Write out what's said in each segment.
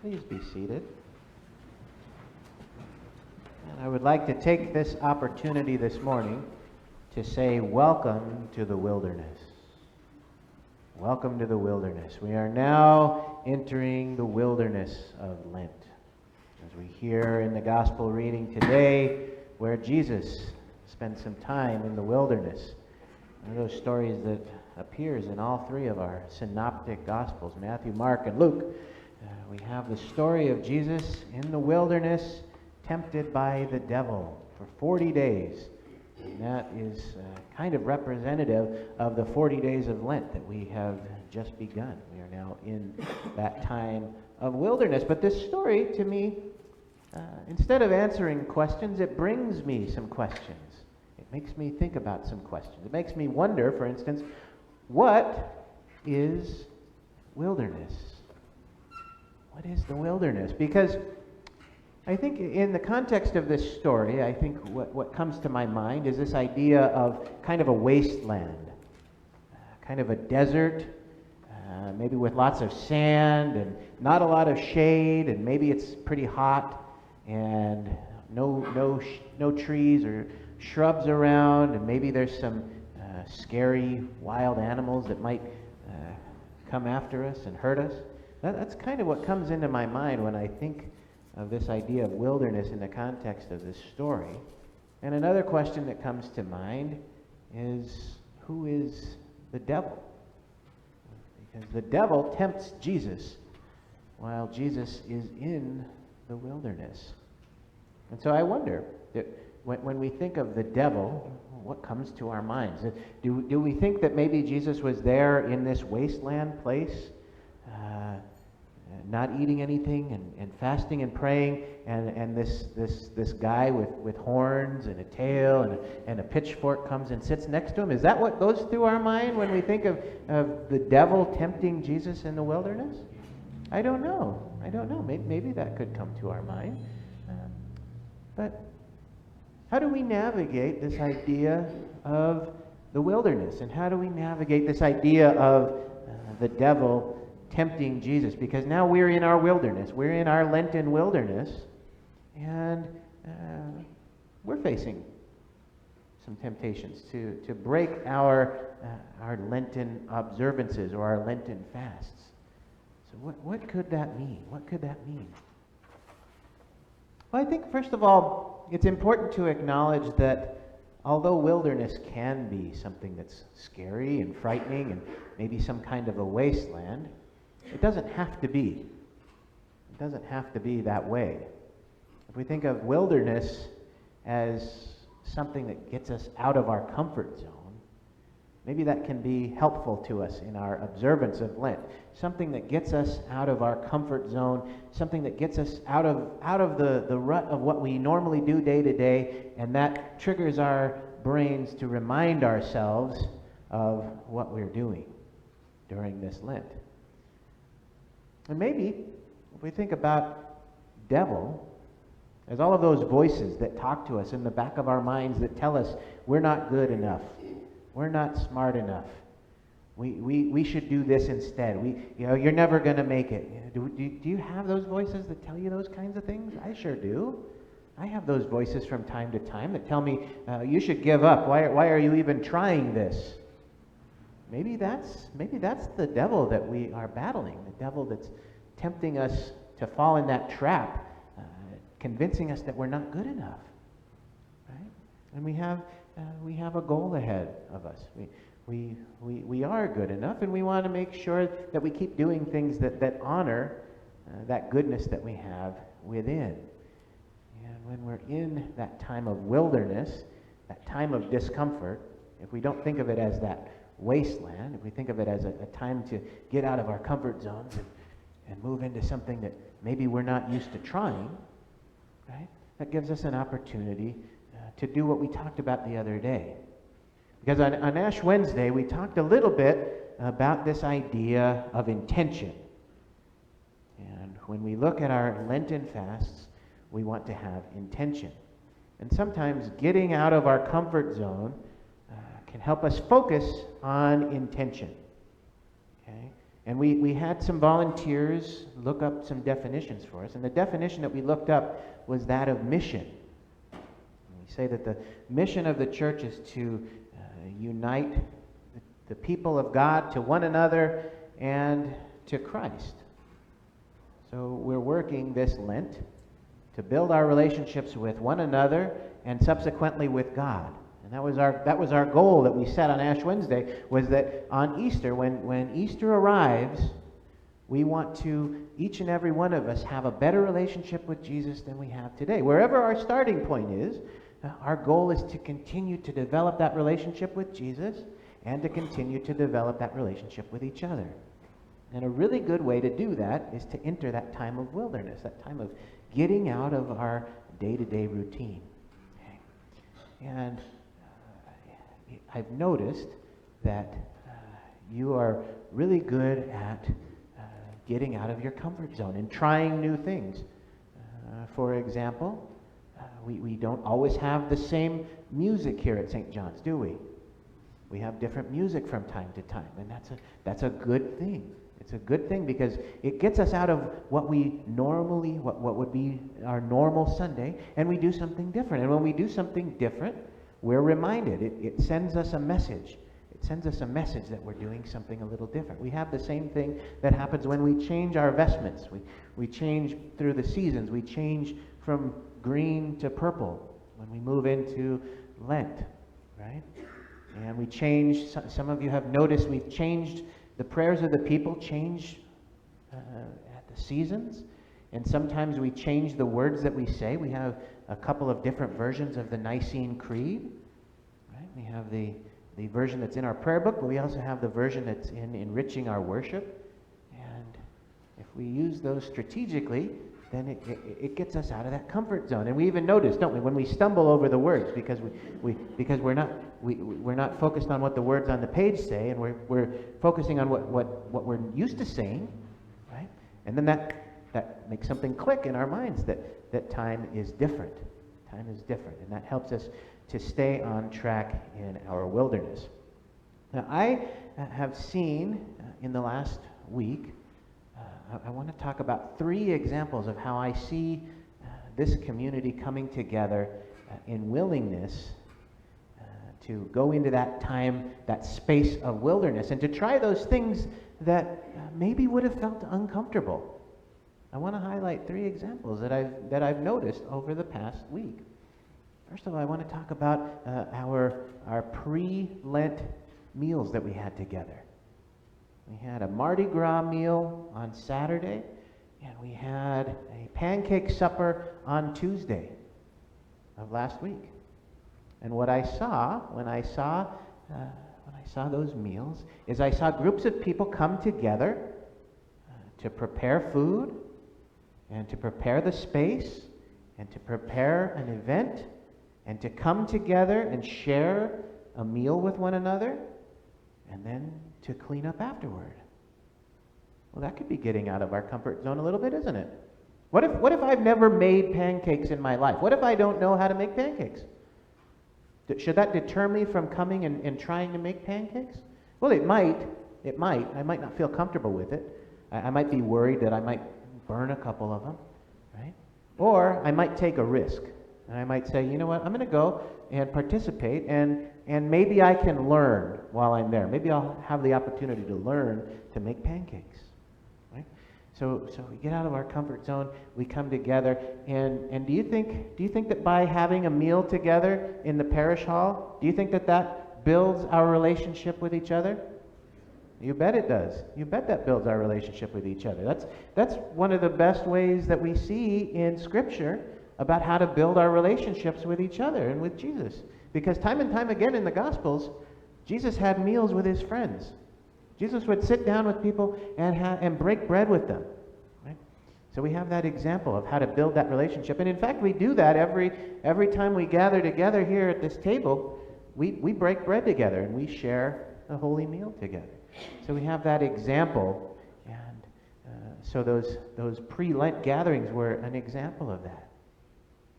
Please be seated. And I would like to take this opportunity this morning to say welcome to the wilderness. Welcome to the wilderness. We are now entering the wilderness of Lent. As we hear in the gospel reading today, where Jesus spent some time in the wilderness. One of those stories that appears in all three of our synoptic gospels, Matthew, Mark, and Luke. We have the story of Jesus in the wilderness, tempted by the devil for 40 days. And that is kind of representative of the 40 days of Lent that we have just begun. We are now in that time of wilderness. But this story, to me, instead of answering questions, it brings me some questions. It makes me think about some questions. It makes me wonder, for instance, what is wilderness? What is the wilderness? Because I think in the context of this story, I think what comes to my mind is this idea of kind of a wasteland, kind of a desert, maybe with lots of sand and not a lot of shade, and maybe it's pretty hot and no trees or shrubs around, and maybe there's some scary wild animals that might come after us and hurt us. That's kind of what comes into my mind when I think of this idea of wilderness in the context of this story. And another question that comes to mind is, who is the devil? Because the devil tempts Jesus while Jesus is in the wilderness. And so I wonder, that when we think of the devil, what comes to our minds? Do we think that maybe Jesus was there in this wasteland place, not eating anything and fasting and praying, and this guy with horns and a tail and a pitchfork comes and sits next to him? Is that what goes through our mind when we think of the devil tempting Jesus in the wilderness? I don't know. Maybe that could come to our mind. But how do we navigate this idea of the wilderness? And how do we navigate this idea of the devil tempting Jesus? Because now we're in our wilderness. We're in our Lenten wilderness. And we're facing some temptations to break our Lenten observances or our Lenten fasts. So what could that mean? What could that mean? Well, I think, first of all, it's important to acknowledge that although wilderness can be something that's scary and frightening and maybe some kind of a wasteland, it doesn't have to be. It doesn't have to be that way. If we think of wilderness as something that gets us out of our comfort zone, maybe that can be helpful to us in our observance of Lent. Something that gets us out of our comfort zone, something that gets us out of the rut of what we normally do day to day, and that triggers our brains to remind ourselves of what we're doing during this Lent. And maybe, if we think about devil, as all of those voices that talk to us in the back of our minds that tell us we're not good enough, we're not smart enough, we should do this instead, you're never going to make it. Do you have those voices that tell you those kinds of things? I sure do. I have those voices from time to time that tell me, you should give up. Why are you even trying this? Maybe that's the devil that we are battling, the devil that's tempting us to fall in that trap, convincing us that we're not good enough, right? And we have a goal ahead of us. We are good enough, and we want to make sure that we keep doing things that honor that goodness that we have within. And when we're in that time of wilderness, that time of discomfort, if we don't think of it as that wasteland, if we think of it as a time to get out of our comfort zones and move into something that maybe we're not used to trying, right? That gives us an opportunity to do what we talked about the other day. Because on Ash Wednesday, we talked a little bit about this idea of intention. And when we look at our Lenten fasts, we want to have intention. And sometimes getting out of our comfort zone can help us focus on intention. Okay? And we had some volunteers look up some definitions for us. And the definition that we looked up was that of mission. We say that the mission of the church is to unite the people of God to one another and to Christ. So we're working this Lent to build our relationships with one another and subsequently with God. And that was our goal that we set on Ash Wednesday, was that on Easter, when Easter arrives, we want to, each and every one of us, have a better relationship with Jesus than we have today. Wherever our starting point is, our goal is to continue to develop that relationship with Jesus and to continue to develop that relationship with each other. And a really good way to do that is to enter that time of wilderness, that time of getting out of our day-to-day routine. Okay. And I've noticed that you are really good at getting out of your comfort zone and trying new things. For example, we don't always have the same music here at St. John's, do we? We have different music from time to time, and that's a good thing. It's a good thing because it gets us out of what would be our normal Sunday, and we do something different. And when we do something different, we're reminded. It sends us a message. It sends us a message that we're doing something a little different. We have the same thing that happens when we change our vestments. We change through the seasons. We change from green to purple when we move into Lent, right? And we change, some of you have noticed we've changed, the prayers of the people change at the seasons. And sometimes we change the words that we say. We have a couple of different versions of the Nicene Creed, right? We have the version that's in our prayer book, but we also have the version that's in Enriching Our Worship. And if we use those strategically, then it gets us out of that comfort zone. And we even notice, don't we, when we stumble over the words because we're not focused on what the words on the page say, and we're focusing on what we're used to saying, right? And then that makes something click in our minds that time is different. Time is different, and that helps us to stay on track in our wilderness. Now, I have seen in the last week, I want to talk about 3 examples of how I see this community coming together in willingness to go into that time, that space of wilderness, and to try those things that maybe would have felt uncomfortable. I want to highlight 3 examples that I've noticed over the past week. First of all, I want to talk about our pre-Lent meals that we had together. We had a Mardi Gras meal on Saturday, and we had a pancake supper on Tuesday of last week. And what I saw when I saw those meals is I saw groups of people come together to prepare food and to prepare the space and to prepare an event and to come together and share a meal with one another and then to clean up afterward. Well, that could be getting out of our comfort zone a little bit, isn't it? What if I've never made pancakes in my life? What if I don't know how to make pancakes? Should that deter me from coming and trying to make pancakes? Well, it might. It might. I might not feel comfortable with it. I might be worried that I might burn a couple of them, right? Or I might take a risk. And I might say, you know what, I'm going to go and participate, and maybe I can learn while I'm there. Maybe I'll have the opportunity to learn to make pancakes, right? So we get out of our comfort zone, we come together, and do you think that by having a meal together in the parish hall, do you think that builds our relationship with each other? You bet it does. You bet that builds our relationship with each other. That's one of the best ways that we see in Scripture about how to build our relationships with each other and with Jesus. Because time and time again in the Gospels, Jesus had meals with his friends. Jesus would sit down with people and break bread with them. Right? So we have that example of how to build that relationship. And in fact, we do that every time we gather together here at this table. We break bread together and we share a holy meal together. So we have that example. And so those pre-Lent gatherings were an example of that.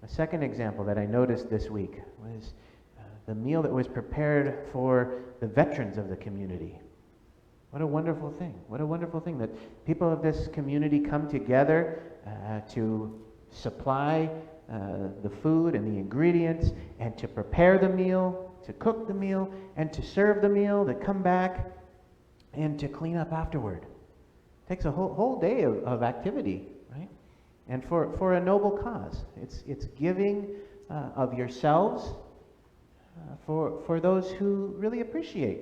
A second example that I noticed this week was the meal that was prepared for the veterans of the community. What a wonderful thing. What a wonderful thing that people of this community come together to supply the food and the ingredients, and to prepare the meal, to cook the meal, and to serve the meal, to come back and to clean up afterward. It takes a whole day of activity, right? And for a noble cause. It's giving of yourselves for those who really appreciate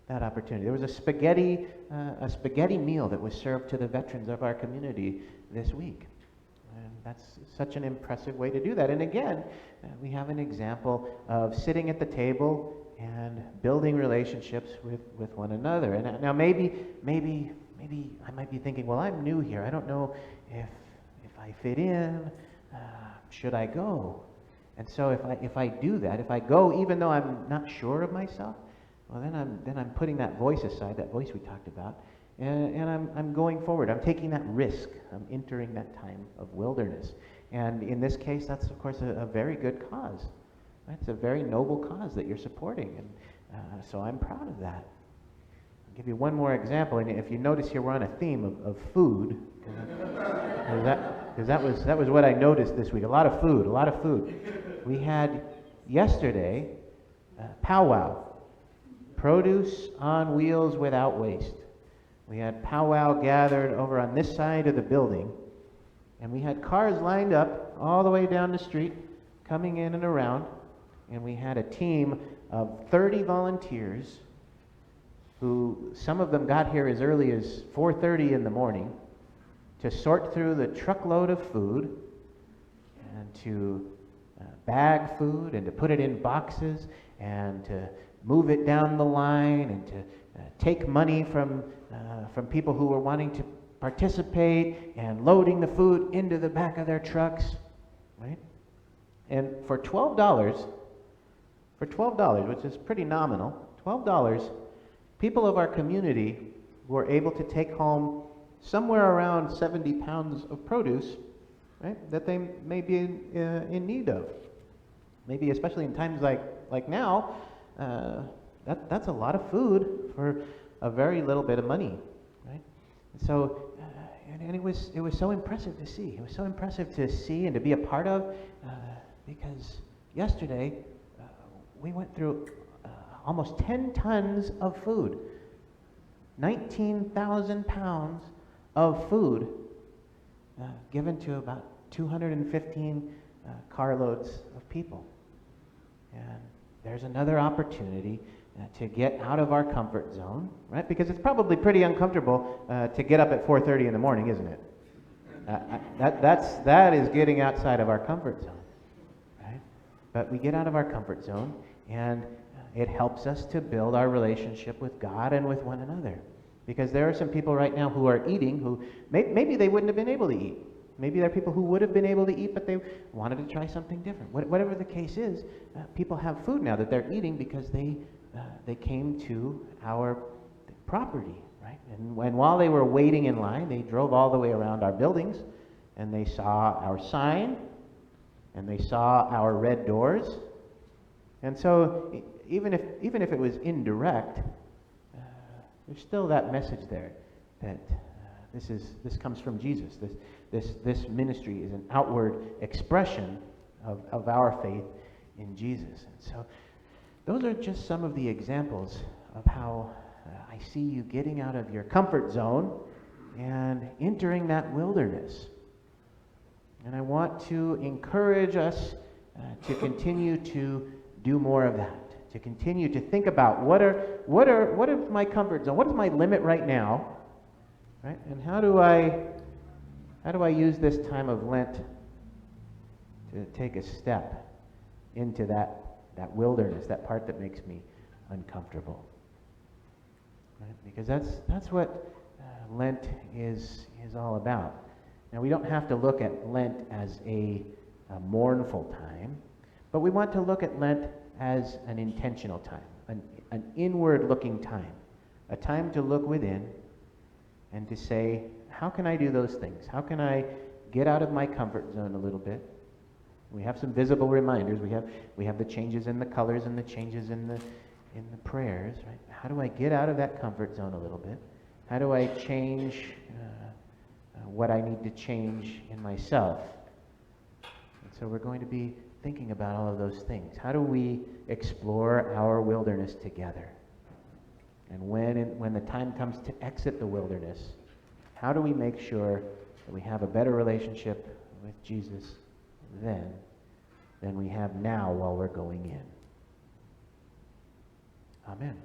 that opportunity. There was a spaghetti meal that was served to the veterans of our community this week. And that's such an impressive way to do that. And again, we have an example of sitting at the table and building relationships with one another. And now maybe I might be thinking, well, I'm new here. I don't know if I fit in. Should I go? And so if I do that, if I go even though I'm not sure of myself, well, then I'm putting that voice aside, that voice we talked about, and I'm going forward. I'm taking that risk. I'm entering that time of wilderness. And in this case, that's of course a very good cause. Right? It's a very noble cause that you're supporting, and so I'm proud of that. I'll give you one more example, and if you notice here, we're on a theme of food, because that was what I noticed this week. A lot of food. We had yesterday powwow. Produce on wheels without waste. We had powwow gathered over on this side of the building, and we had cars lined up all the way down the street, coming in and around, and we had a team of 30 volunteers who, some of them got here as early as 4:30 in the morning to sort through the truckload of food and to bag food and to put it in boxes and to move it down the line and to take money from people who were wanting to participate and loading the food into the back of their trucks, right? And for $12, which is pretty nominal, $12, people of our community were able to take home somewhere around 70 pounds of produce, right, that they may be in need of. Maybe especially in times like now, that's a lot of food for a very little bit of money, right? And so, and it was so impressive to see. It was so impressive to see and to be a part of, because yesterday we went through almost 10 tons of food, 19,000 pounds of food given to about 215 carloads of people. And there's another opportunity to get out of our comfort zone, right? Because it's probably pretty uncomfortable to get up at 4:30 in the morning, isn't it? That is getting outside of our comfort zone, right? But we get out of our comfort zone, and it helps us to build our relationship with God and with one another. Because there are some people right now who are eating who maybe they wouldn't have been able to eat. Maybe there are people who would have been able to eat, but they wanted to try something different. Whatever the case is, people have food now that they're eating because they came to our property, right? And while they were waiting in line, they drove all the way around our buildings, and they saw our sign, and they saw our red doors. And so even if it was indirect, there's still that message there that this comes from Jesus. This ministry is an outward expression of our faith in Jesus. And so those are just some of the examples of how I see you getting out of your comfort zone and entering that wilderness. And I want to encourage us to continue to do more of that, to continue to think about what is my comfort zone, what is my limit right now, right? And how do I use this time of Lent to take a step into that wilderness, that part that makes me uncomfortable, right? Because that's what Lent is all about. Now, we don't have to look at Lent as a mournful time, but we want to look at Lent as an intentional time, an inward-looking time, a time to look within and to say, how can I do those things? How can I get out of my comfort zone a little bit? We have some visible reminders. We have the changes in the colors and the changes in in the prayers, right? How do I get out of that comfort zone a little bit? How do I change what I need to change in myself? And so we're going to be thinking about all of those things. How do we explore our wilderness together? And when the time comes to exit the wilderness, how do we make sure that we have a better relationship with Jesus then than we have now while we're going in? Amen.